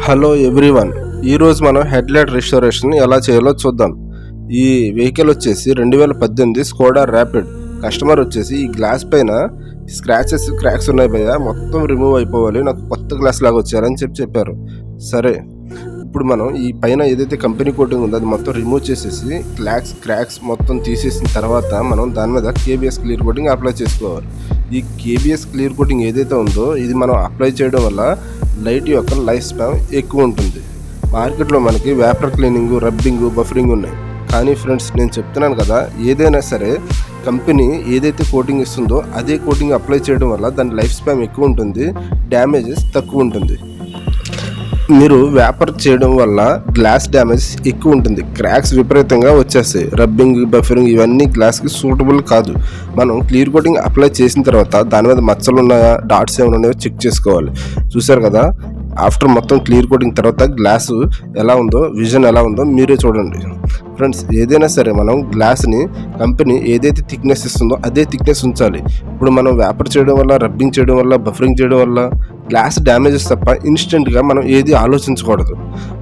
Hello everyone, ఈరోజు మనం headlight restoration ఎలా చేయాలో చూద్దాం. ఈ వెహికల్ వచ్చేసి 2018 స్కోడా ర్యాపిడ్. కస్టమర్ వచ్చేసి ఈ గ్లాస్ పైన స్క్రాచెస్ క్రాక్స్ ఉన్నాయి భయ్యా, మొత్తం రిమూవ్ అయిపోవాలి, నాకు కొత్త గ్లాస్ లాగా వచ్చారని చెప్పారు. సరే, ఇప్పుడు మనం ఈ పైన ఏదైతే కంపెనీ కోటింగ్ ఉందో అది మొత్తం రిమూవ్ చేసేసి క్రాక్స్ మొత్తం తీసేసిన తర్వాత మనం దాని మీద కేబిఎస్ క్లియర్ కోటింగ్ అప్లై చేసుకోవాలి. ఈ కేబిఎస్ క్లియర్ కోటింగ్ ఏదైతే ఉందో ఇది మనం అప్లై చేయడం వల్ల లైట్ యొక్క లైఫ్ స్పాన్ ఎక్కువ ఉంటుంది. మార్కెట్లో మనకి వేపర్ క్లీనింగ్, రబ్బింగ్, బఫరింగ్ ఉన్నాయి. కానీ ఫ్రెండ్స్, నేను చెప్తున్నాను కదా, ఏదైనా సరే కంపెనీ ఏదైతే కోటింగ్ ఇస్తుందో అదే కోటింగ్ అప్లై చేయడం వల్ల దాని లైఫ్ స్పాన్ ఎక్కువ ఉంటుంది, డ్యామేజెస్ తక్కువ ఉంటుంది. మీరు వేపర్ చేయడం వల్ల గ్లాస్ డ్యామేజ్ ఎక్కువ ఉంటుంది, క్రాక్స్ విపరీతంగా వచ్చేస్తాయి. రబ్బింగ్, బఫరింగ్ ఇవన్నీ గ్లాస్కి సూటబుల్ కాదు. మనం క్లియర్ కోటింగ్ అప్లై చేసిన తర్వాత దాని మీద మచ్చలు ఉన్నాయా, డాట్స్ ఏమైనా ఉన్నాయో చెక్ చేసుకోవాలి. చూసారు కదా, ఆఫ్టర్ మొత్తం క్లియర్ కోటింగ్ తర్వాత గ్లాసు ఎలా ఉందో, విజన్ ఎలా ఉందో మీరే చూడండి. ఫ్రెండ్స్, ఏదైనా సరే మనం గ్లాస్ని కంపెనీ ఏదైతే థిక్నెస్ ఇస్తుందో అదే థిక్నెస్ ఉంచాలి. ఇప్పుడు మనం వేపర్ చేయడం వల్ల, రబ్బింగ్ చేయడం వల్ల, బఫరింగ్ చేయడం వల్ల గ్లాస్ డ్యామేజెస్ తప్ప ఇన్స్టెంట్గా మనం ఏది ఆలోచించకూడదు.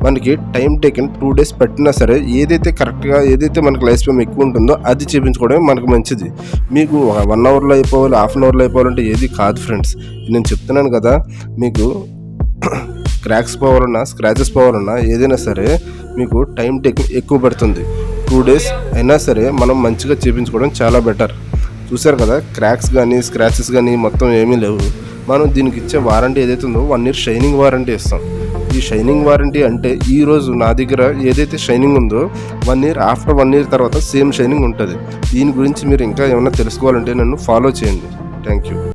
మనకి టైం టేకెన్ 2 days పట్టినా సరే ఏదైతే కరెక్ట్గా, ఏదైతే మనకి లైఫ్ స్పాన్ ఎక్కువ ఉంటుందో అది చేయించుకోవడమే మనకు మంచిది. మీకు 1 hourలో అయిపోవాలి, ½ an hourలో అయిపోవాలంటే ఏది కాదు ఫ్రెండ్స్. నేను చెప్తున్నాను కదా, మీకు క్రాక్స్ పోవాలన్నా, స్క్రాచెస్ పోవాలన్నా ఏదైనా సరే మీకు టైం టేకింగ్ ఎక్కువ పడుతుంది. 2 days అయినా సరే మనం మంచిగా చేయించుకోవడం చాలా బెటర్. చూసారు కదా, క్రాక్స్ కానీ స్క్రాచెస్ కానీ మొత్తం ఏమీ లేవు. మనం దీనికి ఇచ్చే వారంటీ ఏదైతే ఉందో 1 year షైనింగ్ వారంటీ ఇస్తాం. ఈ షైనింగ్ వారంటీ అంటే ఈరోజు నా దగ్గర ఏదైతే షైనింగ్ ఉందో 1 year, ఆఫ్టర్ 1 year తర్వాత సేమ్ షైనింగ్ ఉంటుంది. దీని గురించి మీరు ఇంకా ఏమైనా తెలుసుకోవాలంటే నన్ను ఫాలో చేయండి. Thank you.